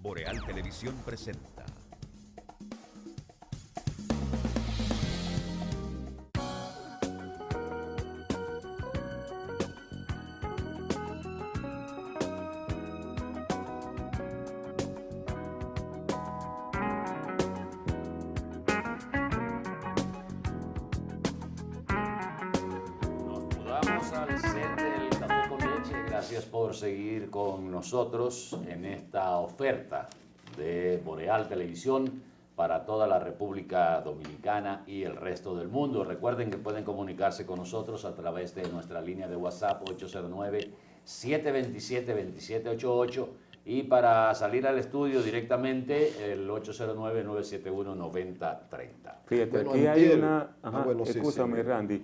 Boreal Televisión presenta. Nos mudamos al set del Café con Leche. Gracias por seguir con nosotros en esta oferta de Boreal Televisión para toda la República Dominicana y el resto del mundo. Recuerden que pueden comunicarse con nosotros a través de nuestra línea de WhatsApp 809-727-2788 y para salir al estudio directamente el 809-971-9030. Fíjate, Bueno, aquí hay antier. una... Sí, Escúchame, sí. Randy.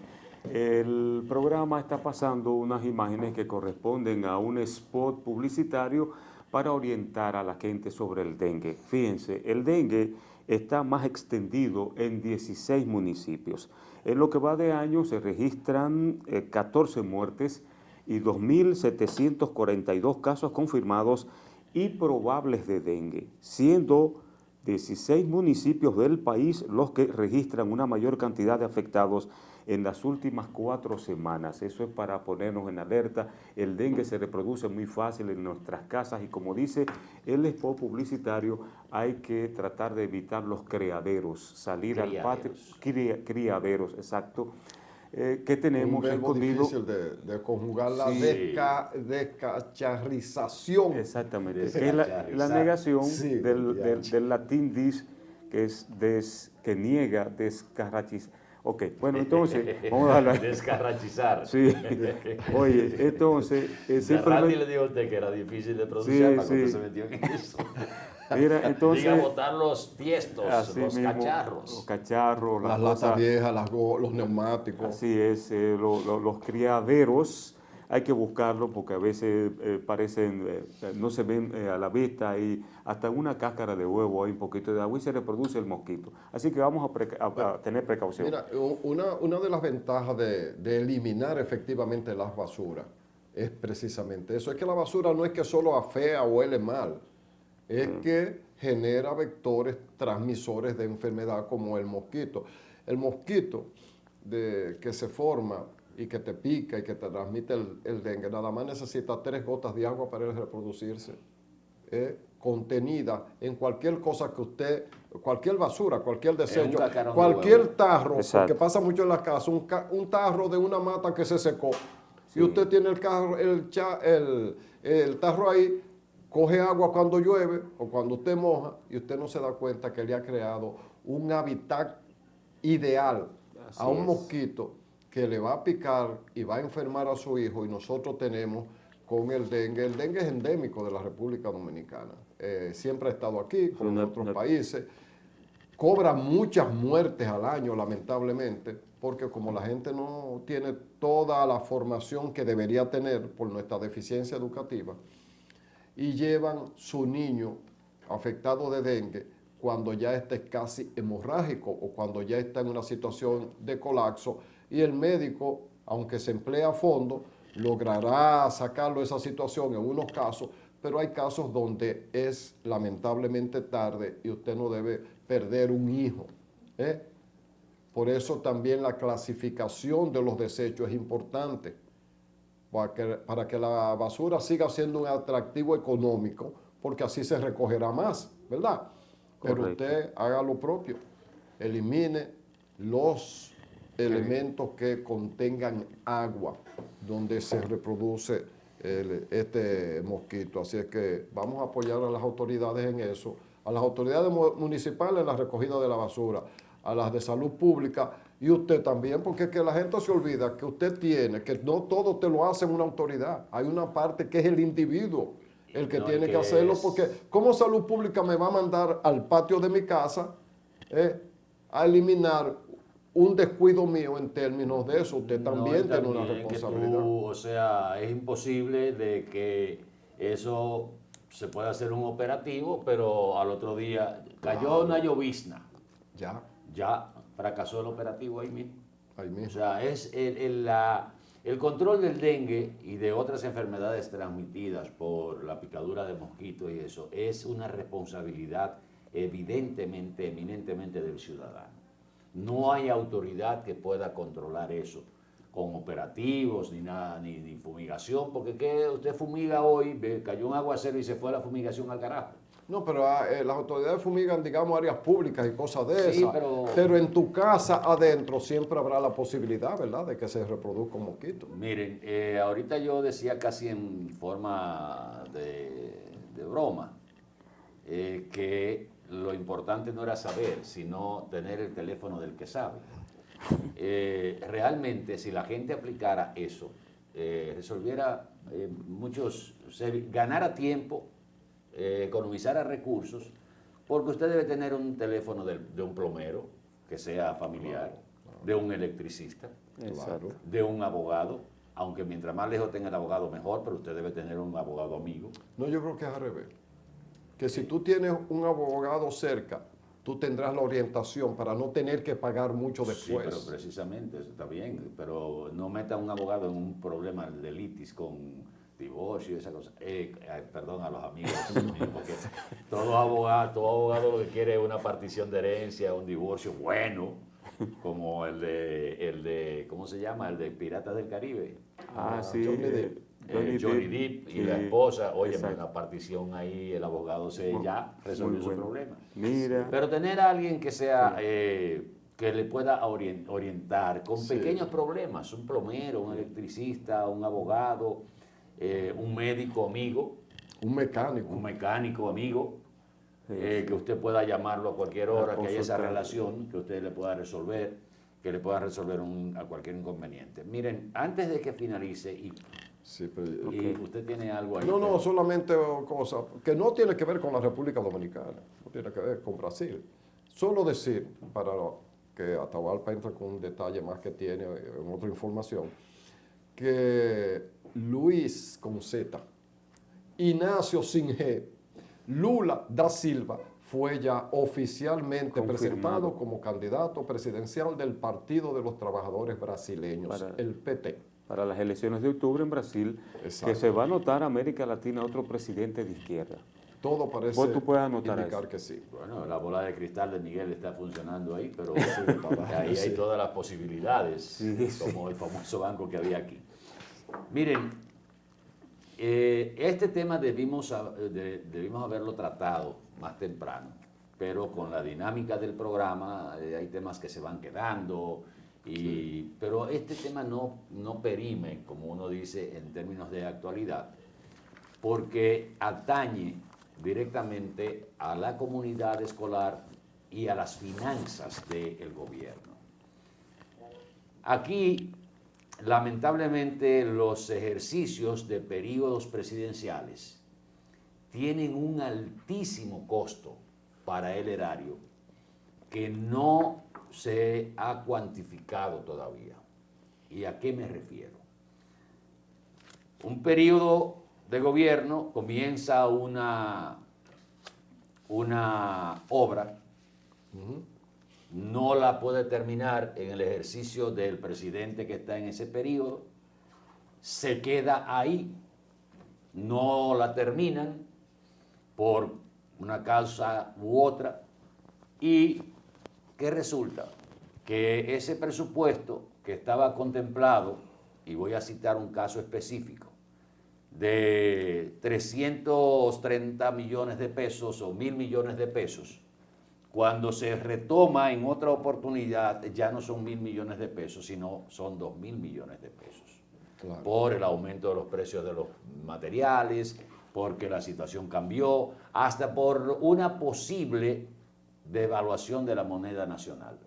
El programa está pasando unas imágenes que corresponden a un spot publicitario para orientar a la gente sobre el dengue. Fíjense, el dengue está más extendido en 16 municipios. En lo que va de año se registran 14 muertes y 2.742 casos confirmados y probables de dengue, siendo 16 municipios del país los que registran una mayor cantidad de afectados en las últimas 4 semanas. Eso es para ponernos en alerta. El dengue se reproduce muy fácil en nuestras casas y como dice el spot publicitario, hay que tratar de evitar los criaderos, salir al patio, criaderos, exacto, que tenemos Un verbo escondido. difícil de conjugar, la Sí. descacharrización. Exactamente, Des- que es la negación Sí, del latín dis, que es que niega, descarrachizar. Ok, bueno, entonces, vamos a hablar. Descarrachizar. Sí, oye, entonces, Randy simplemente, le dijo a usted que era difícil de pronunciar, Sí, para que usted sí. se metió en eso. mira, entonces, Diga botar los tiestos, así los mismo, cacharros. los cacharros, Las cosas, latas viejas, los neumáticos. así es, los criaderos, hay que buscarlos porque a veces parecen, no se ven a la vista y hasta en una cáscara de huevo hay un poquito de agua y se reproduce el mosquito. Así que vamos a tener precaución. Mira, una de las ventajas de eliminar efectivamente las basuras es precisamente eso. Es que la basura no es que solo afea o huele mal, es que genera vectores transmisores de enfermedad como el mosquito. El mosquito que se forma y que te pica y que te transmite el dengue, nada más necesita 3 gotas de agua para él reproducirse. Contenida en cualquier cosa que usted, cualquier basura, cualquier desecho, cascarón de cualquier huevo. tarro, Exacto. porque pasa mucho en las casas, un tarro de una mata que se secó, Sí. y usted tiene el tarro ahí, coge agua cuando llueve o cuando usted moja, y usted no se da cuenta que le ha creado un hábitat ideal Así a un es. mosquito que le va a picar y va a enfermar a su hijo, y nosotros tenemos con el dengue. El dengue es endémico de la República Dominicana. Siempre ha estado aquí, como en otros países. Cobra muchas muertes al año, lamentablemente, porque como la gente no tiene toda la formación que debería tener por nuestra deficiencia educativa, y llevan su niño afectado de dengue cuando ya está casi hemorrágico o cuando ya está en una situación de colapso, y el médico, aunque se emplea a fondo, logrará sacarlo de esa situación en unos casos, pero hay casos donde es lamentablemente tarde y usted no debe perder un hijo. Por eso también la clasificación de los desechos es importante, para que la basura siga siendo un atractivo económico, porque así se recogerá más, ¿verdad? Pero Correcto. usted haga lo propio, elimine los elementos que contengan agua donde se reproduce este mosquito. Así es que vamos a apoyar a las autoridades en eso, a las autoridades municipales en la recogida de la basura, a las de salud pública, y usted también, porque es que la gente se olvida que usted tiene, que no todo te lo hace una autoridad. Hay una parte que es el individuo el que No, tiene el que hacerlo, es- porque ¿cómo salud pública me va a mandar al patio de mi casa a eliminar un descuido mío en términos de eso? Usted No, también y tiene una también que responsabilidad. tú, o sea, es imposible de que eso se pueda hacer un operativo, pero al otro día cayó una llovizna, Ya, ya fracasó el operativo ahí mismo. ahí O mismo. sea, es El control del dengue y de otras enfermedades transmitidas por la picadura de mosquitos y eso es una responsabilidad evidentemente, eminentemente del ciudadano. No hay autoridad que pueda controlar eso con operativos ni nada, ni fumigación, porque ¿qué? Usted fumiga hoy, cayó un aguacero y se fue la fumigación al carajo. No, pero las autoridades fumigan, digamos, áreas públicas y cosas de Sí, esas. Pero en tu casa adentro siempre habrá la posibilidad, ¿verdad?, de que se reproduzca un mosquito. Miren, ahorita yo decía casi en forma de broma que lo importante no era saber, sino tener el teléfono del que sabe. Realmente, si la gente aplicara eso, resolviera ganara tiempo, economizara recursos, porque usted debe tener un teléfono de un plomero, que sea familiar, de un electricista, Exacto. de un abogado, aunque mientras más lejos tenga el abogado mejor, pero usted debe tener un abogado amigo. No, yo creo que es al revés. Que si tú tienes un abogado cerca, tú tendrás la orientación para no tener que pagar mucho después. Sí, pero precisamente, eso está bien, pero no meta a un abogado en un problema de litis con divorcio y esa cosa. Perdón a los amigos, porque todo abogado lo que quiere es una partición de herencia, un divorcio bueno, como el de ¿cómo se llama? El de Piratas del Caribe. Sí. Johnny Depp. Johnny Depp y sí, la esposa, oye, exacto. una partición ahí, el abogado ya resolvió su bueno. problema. Mira. Pero tener a alguien que sea, que le pueda orientar con pequeños problemas, un plomero, un electricista, un abogado, un médico amigo, Un mecánico amigo, que usted pueda llamarlo a cualquier hora, que haya esa consultar. relación, que usted le pueda resolver, que le pueda resolver a cualquier inconveniente. Miren, antes de que finalice, y Sí, pero, usted tiene algo ahí. no, solamente cosas que no tiene que ver con la República Dominicana, no tiene que ver con Brasil. Solo decir, para que Atahualpa entre con un detalle más que tiene en otra información, que Luis con Z, Ignacio sin G, Lula da Silva fue ya oficialmente Confirmado. presentado como candidato presidencial del Partido de los Trabajadores Brasileños, el PT. Para las elecciones de octubre en Brasil, Exacto. que se va a anotar América Latina otro presidente de izquierda. Todo parece Vos tú puedes anotar indicar eso. que sí. Bueno, la bola de cristal de Miguel está funcionando ahí, pero ahí hay todas las posibilidades, como el famoso banco que había aquí. Miren, este tema debimos haberlo tratado más temprano, pero con la dinámica del programa hay temas que se van quedando, pero este tema no perime, como uno dice en términos de actualidad, porque atañe directamente a la comunidad escolar y a las finanzas del gobierno. Aquí, lamentablemente, los ejercicios de periodos presidenciales tienen un altísimo costo para el erario que no se ha cuantificado todavía. ¿Y a qué me refiero? Un periodo de gobierno comienza una obra, no la puede terminar en el ejercicio del presidente que está en ese periodo, se queda ahí, no la terminan por una causa u otra, y ¿qué resulta? Que ese presupuesto que estaba contemplado, y voy a citar un caso específico, de 330 millones de pesos o 1.000 millones de pesos, cuando se retoma en otra oportunidad ya no son 1.000 millones de pesos, sino son 2.000 millones de pesos. Claro. Por el aumento de los precios de los materiales, porque la situación cambió, hasta por una posible devaluación de la moneda nacional.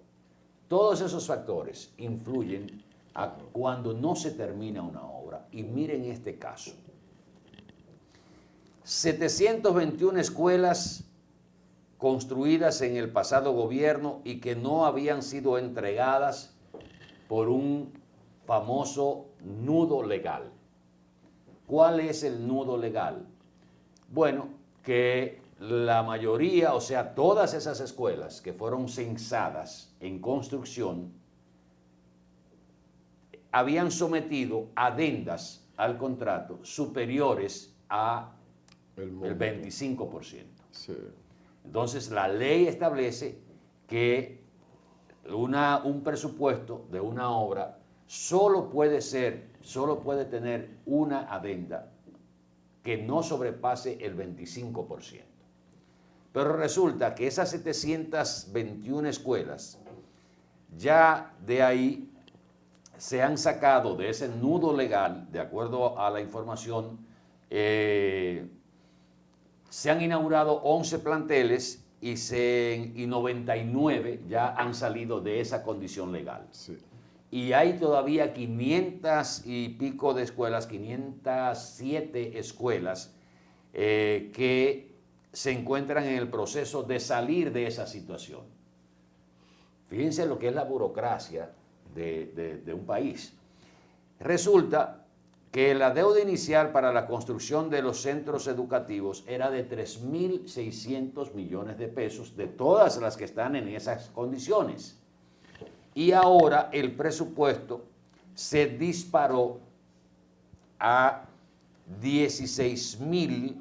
Todos esos factores influyen a cuando no se termina una obra. Y miren este caso. 721 escuelas construidas en el pasado gobierno y que no habían sido entregadas por un famoso nudo legal. ¿Cuál es el nudo legal? Bueno, que la mayoría, o sea, todas esas escuelas que fueron censadas en construcción, habían sometido adendas al contrato superiores a el 25%. Sí. Entonces, la ley establece que un presupuesto de una obra solo puede tener una adenda que no sobrepase el 25%. Pero resulta que esas 721 escuelas, ya de ahí se han sacado de ese nudo legal, de acuerdo a la información, se han inaugurado 11 planteles y 99 ya han salido de esa condición legal. Sí. Y hay todavía 500 y pico de escuelas, 507 escuelas que se encuentran en el proceso de salir de esa situación. Fíjense lo que es la burocracia de un país. Resulta que la deuda inicial para la construcción de los centros educativos era de 3.600 millones de pesos, de todas las que están en esas condiciones. Y ahora el presupuesto se disparó a 16.000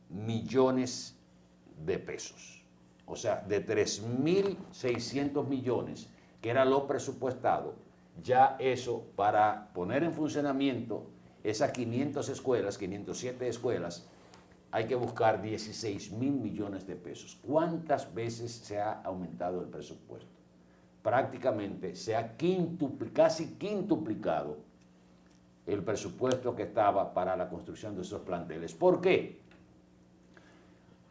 millones de pesos. O sea, de 3.600 millones, que era lo presupuestado, ya eso, para poner en funcionamiento esas 507 escuelas, hay que buscar 16.000 millones de pesos. ¿Cuántas veces se ha aumentado el presupuesto? Prácticamente se ha casi quintuplicado el presupuesto que estaba para la construcción de esos planteles. ¿Por qué?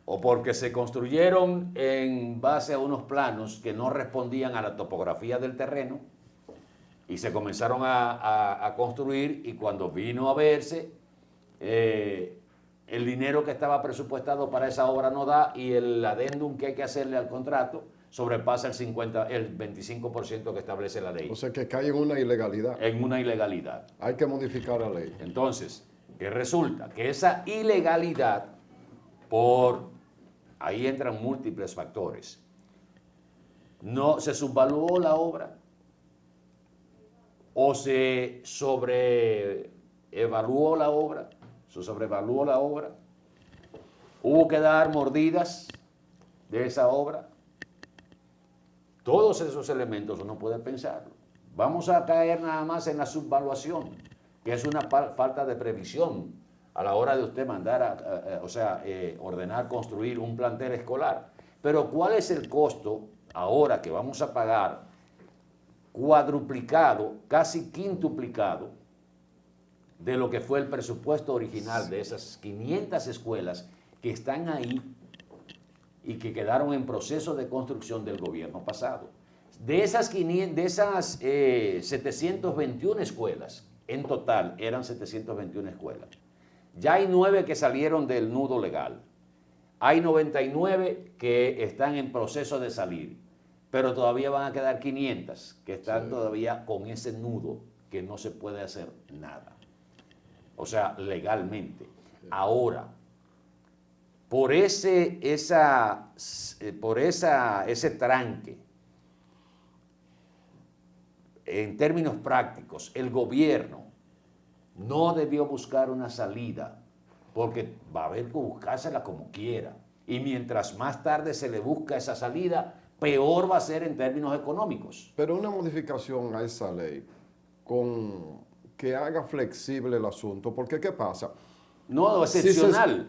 O porque se construyeron en base a unos planos que no respondían a la topografía del terreno y se comenzaron a construir, y cuando vino a verse, el dinero que estaba presupuestado para esa obra no da, y el adendum que hay que hacerle al contrato sobrepasa el 25% que establece la ley. O sea que cae en una ilegalidad. En una ilegalidad. Hay que modificar la ley. Entonces, ¿qué resulta? Que esa ilegalidad, ahí entran múltiples factores. No se subvaluó la obra, o se sobrevaluó la obra, hubo que dar mordidas de esa obra. Todos esos elementos uno puede pensarlo. Vamos a caer nada más en la subvaluación, que es una falta de previsión a la hora de usted mandar, ordenar construir un plantel escolar. Pero ¿cuál es el costo ahora que vamos a pagar cuadruplicado, casi quintuplicado, de lo que fue el presupuesto original de esas 500 escuelas que están ahí y que quedaron en proceso de construcción del gobierno pasado? De esas 721 escuelas, en total eran 721 escuelas, ya hay 9 que salieron del nudo legal, hay 99 que están en proceso de salir, pero todavía van a quedar 500 que están todavía con ese nudo que no se puede hacer nada. O sea, legalmente. Ahora, por ese tranque, en términos prácticos, el gobierno no debió buscar una salida, porque va a haber que buscársela como quiera. Y mientras más tarde se le busca esa salida, peor va a ser en términos económicos. Pero una modificación a esa ley que haga flexible el asunto, porque ¿qué pasa? No, excepcional.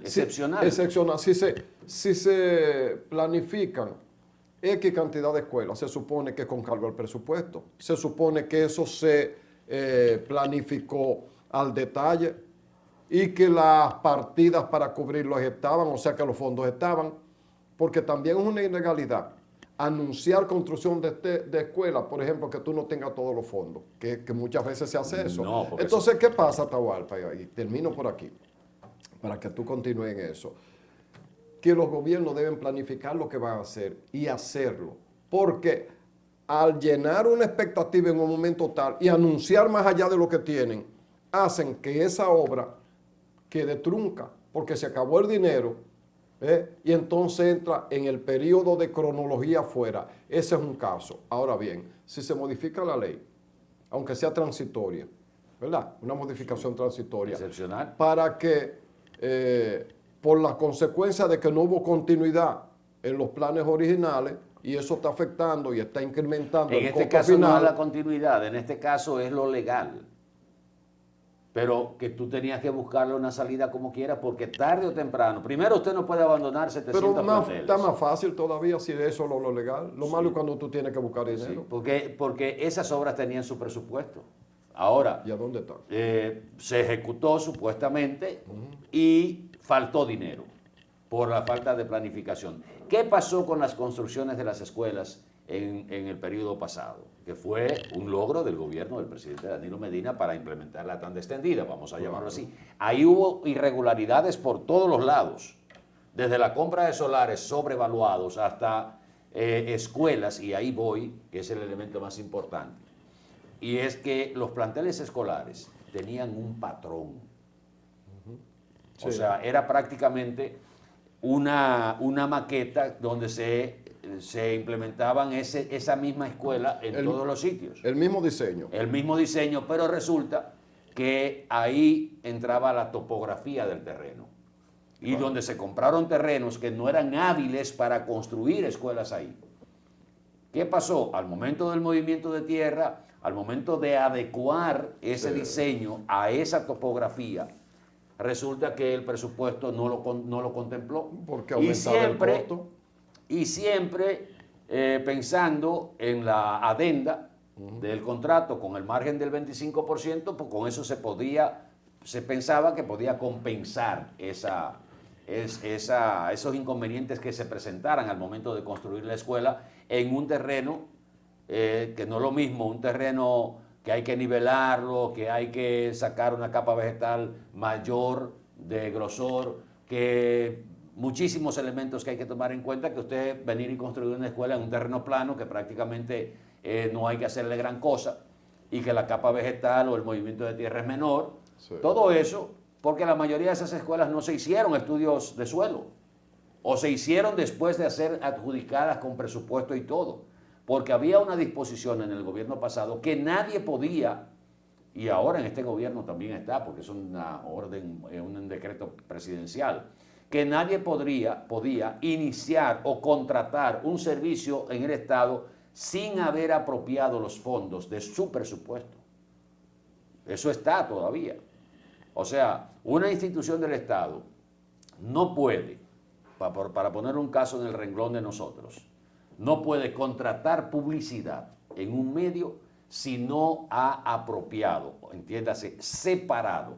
Si se planifican X cantidad de escuelas, se supone que con cargo al presupuesto, se supone que eso se planificó al detalle y que las partidas para cubrirlos estaban, o sea que los fondos estaban, porque también es una ilegalidad anunciar construcción de escuelas, por ejemplo, que tú no tengas todos los fondos, que muchas veces se hace eso. No, entonces, ¿qué pasa, Atahualpa? Y termino por aquí, para que tú continúes en eso. Que los gobiernos deben planificar lo que van a hacer y hacerlo, porque al llenar una expectativa en un momento tal y anunciar más allá de lo que tienen, hacen que esa obra quede trunca, porque se acabó el dinero, y entonces entra en el periodo de cronología afuera. Ese es un caso. Ahora bien, si se modifica la ley aunque sea transitoria, ¿verdad? Una modificación transitoria. Excepcional. Para que, por la consecuencia de que no hubo continuidad en los planes originales, y eso está afectando y está incrementando En el este costo caso final. no es la continuidad, en este caso es lo legal. Pero que tú tenías que buscarle una salida como quieras, porque tarde o temprano, primero usted no puede abandonar 700 Pero planteles. está más fácil todavía si eso es lo legal. Lo malo es cuando tú tienes que buscar Sí, dinero. porque esas obras tenían su presupuesto. Ahora, ¿Y a dónde está? se ejecutó supuestamente y faltó dinero por la falta de planificación. ¿Qué pasó con las construcciones de las escuelas en el periodo pasado? Que fue un logro del gobierno del presidente Danilo Medina para implementar la tanda extendida, vamos a llamarlo así. Ahí hubo irregularidades por todos los lados, desde la compra de solares sobrevaluados hasta escuelas, y ahí voy, que es el elemento más importante. Y es que los planteles escolares tenían un patrón. O sea, era prácticamente una maqueta donde se implementaban esa misma escuela en todos los sitios. El mismo diseño. El mismo diseño, pero resulta que ahí entraba la topografía del terreno. Y donde se compraron terrenos que no eran hábiles para construir escuelas ahí. ¿Qué pasó? Al momento del movimiento de tierra, al momento de adecuar ese diseño a esa topografía, resulta que el presupuesto no lo contempló. Porque aumentaba el costo. Y siempre pensando en la adenda del contrato con el margen del 25%, pues con eso se pensaba que podía compensar esos inconvenientes que se presentaran al momento de construir la escuela en un terreno que no es lo mismo, un terreno que hay que nivelarlo, que hay que sacar una capa vegetal mayor de grosor, que muchísimos elementos que hay que tomar en cuenta, que usted venir y construir una escuela en un terreno plano que prácticamente no hay que hacerle gran cosa, y que la capa vegetal o el movimiento de tierra es menor. Sí. Todo eso porque la mayoría de esas escuelas no se hicieron estudios de suelo, o se hicieron después de ser adjudicadas con presupuesto y todo, porque había una disposición en el gobierno pasado que nadie podía, y ahora en este gobierno también está, porque es una orden, un decreto presidencial, que nadie podía iniciar o contratar un servicio en el Estado sin haber apropiado los fondos de su presupuesto. Eso está todavía. O sea, una institución del Estado no puede, para poner un caso en el renglón de nosotros, no puede contratar publicidad en un medio si no ha apropiado, entiéndase, separado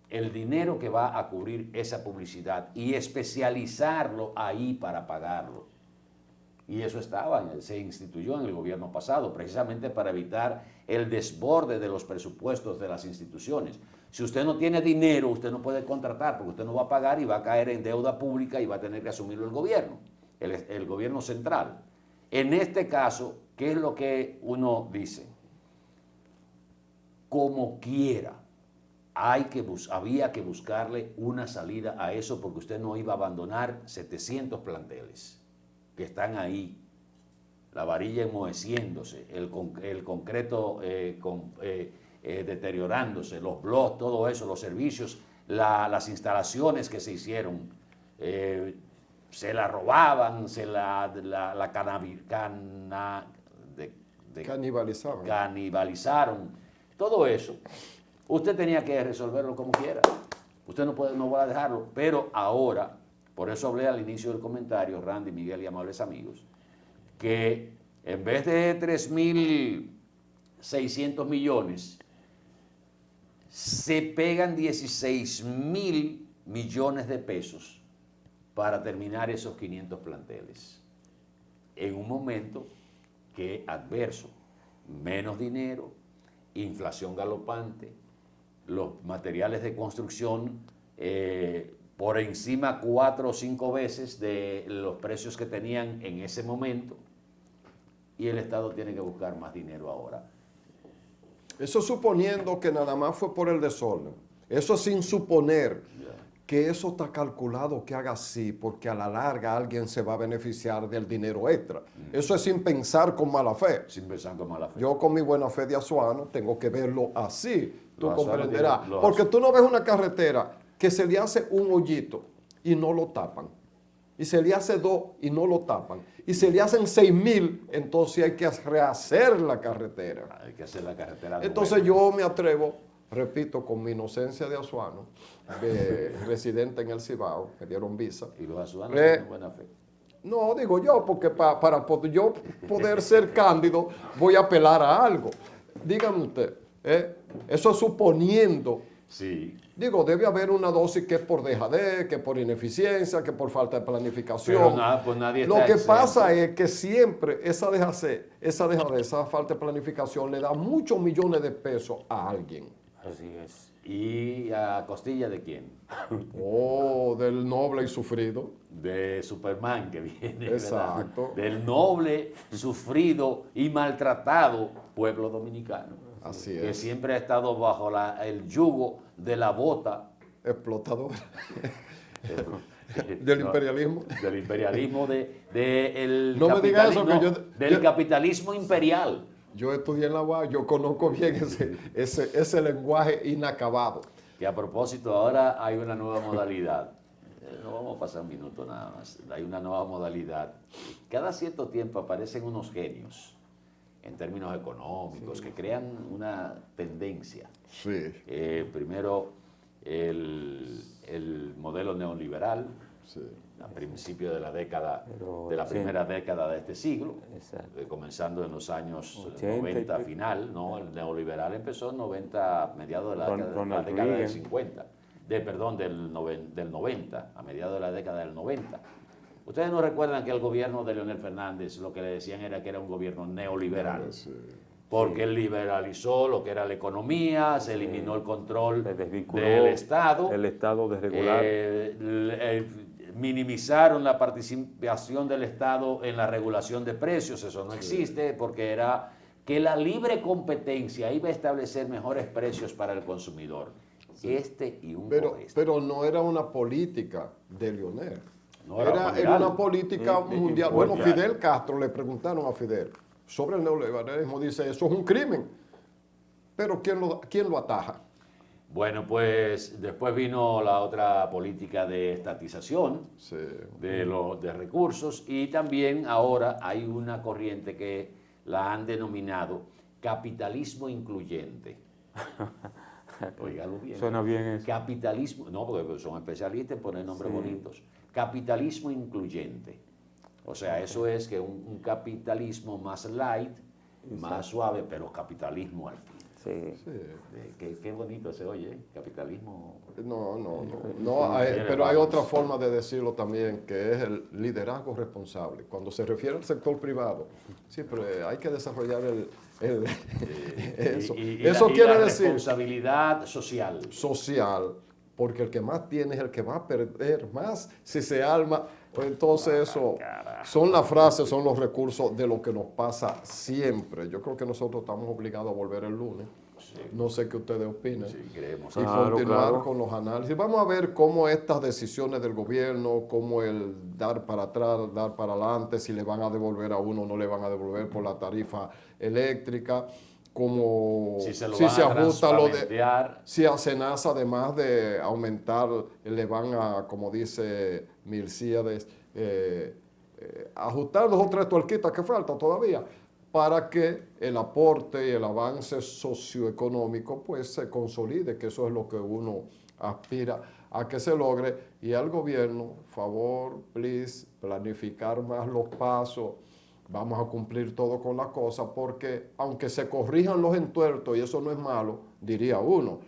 el dinero que va a cubrir esa publicidad y especializarlo ahí para pagarlo. Y eso se instituyó en el gobierno pasado, precisamente para evitar el desborde de los presupuestos de las instituciones. Si usted no tiene dinero, usted no puede contratar, porque usted no va a pagar y va a caer en deuda pública y va a tener que asumirlo el gobierno, el gobierno central. En este caso, ¿qué es lo que uno dice? Como quiera, había que buscarle una salida a eso, porque usted no iba a abandonar 700 planteles que están ahí, la varilla enmoheciéndose, el concreto deteriorándose, los blogs, todo eso, los servicios, las instalaciones que se hicieron, se la robaban, canibalizaron, todo eso. Usted tenía que resolverlo como quiera. Usted no va a dejarlo. Pero ahora, por eso hablé al inicio del comentario, Randy, Miguel y amables amigos, que en vez de 3.600 millones, se pegan 16.000 millones de pesos para terminar esos 500 planteles. En un momento que adverso, menos dinero, inflación galopante, los materiales de construcción por encima 4 o 5 veces de los precios que tenían en ese momento, y el Estado tiene que buscar más dinero ahora. Eso suponiendo que nada más fue por el desorden. Eso sin suponer que eso está calculado que haga así, porque a la larga alguien se va a beneficiar del dinero extra. Eso es sin pensar con mala fe. Sin pensar con mala fe. Yo con mi buena fe de azuano tengo que verlo así. Tú Los azuanos comprenderás. tienen los Porque tú no ves una carretera que se le hace un hoyito y no lo tapan. Y se le hace 2 y no lo tapan. Y se le hacen 6,000, entonces hay que rehacer la carretera. Hay que hacer la carretera. Entonces yo me atrevo, repito, con mi inocencia de azuano, de residente en el Cibao, me dieron visa. Y los azuanos tienen buena fe. No, digo yo, porque para yo poder ser cándido voy a apelar a algo. Dígame usted, eso es suponiendo. Sí. Digo, debe haber una dosis que es por dejadez, que es por ineficiencia, que es por falta de planificación. Pero nada, pues nadie está Lo que exento. pasa es que siempre esa dejadez, esa falta de planificación le da muchos millones de pesos a alguien. Así es. ¿Y a costilla de quién? Oh, del noble y sufrido. De Superman que viene. Exacto. ¿Verdad? Del noble, sufrido y maltratado pueblo dominicano. Así Que es. siempre ha estado bajo el yugo de la bota. Explotador. Del Del imperialismo. Del imperialismo, del No me diga eso, capitalismo, que del capitalismo imperial. Yo estudié en la UAS, yo conozco bien ese lenguaje inacabado. Que a propósito, ahora hay una nueva modalidad. No vamos a pasar un minuto nada más. Hay una nueva modalidad. Cada cierto tiempo aparecen unos genios en términos económicos que crean una tendencia. Sí, Primero, el modelo neoliberal, sí. a principios de la década, Pero, de la sí. primera década de este siglo, Exacto. comenzando en los años 80 90 y- final, ¿no? El neoliberal empezó en 90, a mediados de la década, Ronald la década del Reagan. 50, del 90, a mediados de la década del 90. Ustedes no recuerdan que el gobierno de Leonel Fernández lo que le decían era que era un gobierno neoliberal. Porque él liberalizó lo que era la economía, se eliminó el control Se desvinculó del Estado, el Estado desregular. minimizaron la participación del Estado en la regulación de precios, eso no existe, porque era que la libre competencia iba a establecer mejores precios para el consumidor. Este y un por este. Pero no era una política de Leonel. No, era Era mundial. una política mundial. Bueno, mundial. Fidel Castro, le preguntaron a Fidel sobre el neoliberalismo, dice, eso es un crimen. Pero ¿quién lo ataja? Bueno, pues después vino la otra política de estatización Sí. de recursos y también ahora hay una corriente que la han denominado capitalismo incluyente. Óigalo bien. Suena bien eso. Capitalismo, no, porque son especialistas en poner nombres bonitos. Capitalismo incluyente. O sea, eso es que un capitalismo más light, más suave, pero capitalismo al fin. Sí. Qué bonito se oye, ¿eh? Capitalismo. No, pero hay otra forma de decirlo también, que es el liderazgo responsable. Cuando se refiere al sector privado, siempre hay que desarrollar eso. Eso quiere la decir responsabilidad social. social, porque el que más tiene es el que va a perder más si se arma. Pues entonces eso son las frases, son los recursos de lo que nos pasa siempre. Yo creo que nosotros estamos obligados a volver el lunes. No sé qué ustedes opinan. Sí, creemos. Y Claro, continuar claro. con los análisis. Vamos a ver cómo estas decisiones del gobierno, cómo el dar para atrás, dar para adelante, si le van a devolver a uno o no le van a devolver por la tarifa eléctrica, cómo Si se lo si van se a ajusta lo de, transparentear. si a Senasa, además de aumentar, le van a, como dice Milcíades, ajustar 2 o 3 tuerquitas que falta todavía, para que el aporte y el avance socioeconómico pues se consolide, que eso es lo que uno aspira a que se logre. Y al gobierno, favor, please, planificar más los pasos. Vamos a cumplir todo con la cosa, porque aunque se corrijan los entuertos, y eso no es malo, diría uno,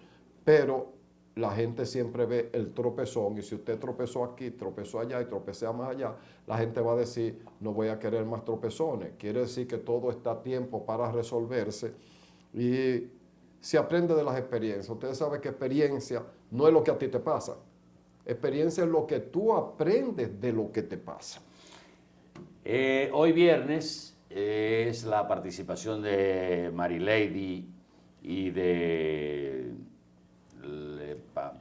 pero la gente siempre ve el tropezón, y si usted tropezó aquí, tropezó allá y tropecea más allá, la gente va a decir, no voy a querer más tropezones. Quiere decir que todo está a tiempo para resolverse y se aprende de las experiencias. Ustedes saben que experiencia no es lo que a ti te pasa. Experiencia es lo que tú aprendes de lo que te pasa. Hoy viernes es la participación de Marilady y de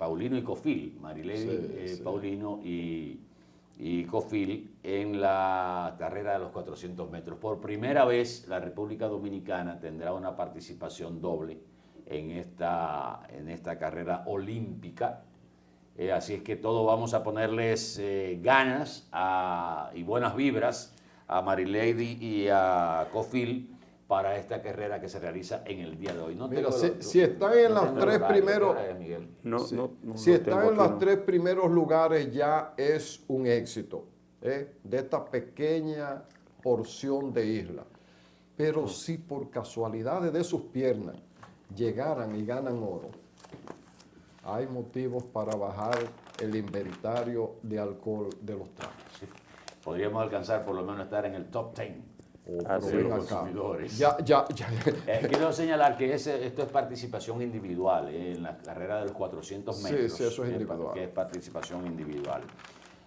Paulino y Cofil, Marilady Sí, sí. Paulino y Cofil en la carrera de los 400 metros. Por primera vez la República Dominicana tendrá una participación doble en esta carrera olímpica. Así es que todos vamos a ponerles ganas y buenas vibras a Marilady y a Cofil para esta carrera que se realiza en el día de hoy. Mira, si están en los tres primeros, si están en los tres primeros lugares ya es un éxito de esta pequeña porción de isla. Pero si por casualidades de sus piernas llegaran y ganan oro, hay motivos para bajar el inventario de alcohol de los tragos. Podríamos alcanzar por lo menos estar en el top 10. Pero de ven los acá. consumidores. Ya. Quiero señalar que esto es participación individual en la carrera de los 400 Sí, metros. sí, eso es individual. Que es participación individual.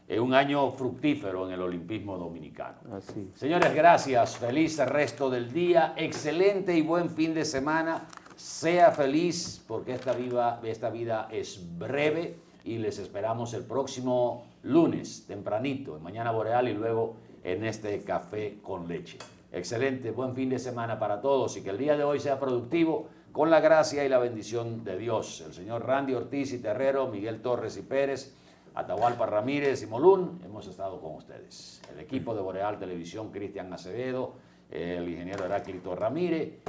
Es un año fructífero en el olimpismo dominicano. Así. Señores, gracias. Feliz resto del día. Excelente y buen fin de semana. Sea feliz porque esta vida es breve y les esperamos el próximo lunes, tempranito, en Mañana Boreal y luego en este Café con Leche. Excelente, buen fin de semana para todos y que el día de hoy sea productivo con la gracia y la bendición de Dios. El señor Randy Ortiz y Terrero, Miguel Torres y Pérez, Atahualpa Ramírez y Molún, hemos estado con ustedes. El equipo de Boreal Televisión, Cristian Acevedo, el ingeniero Heráclito Ramírez,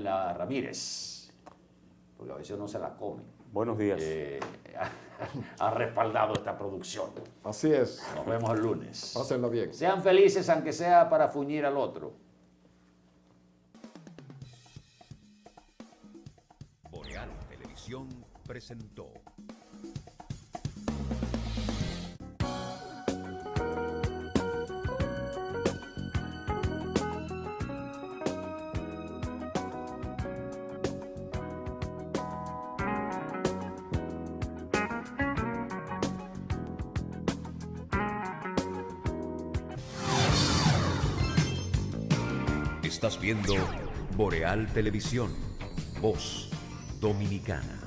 Ramírez, porque a veces no se la come. Buenos días. Ha respaldado esta producción. Así es. Nos vemos el lunes. Pásenla bien. Sean felices, aunque sea para fuñir al otro. Boreal Televisión presentó. Estás viendo Boreal Televisión, voz dominicana.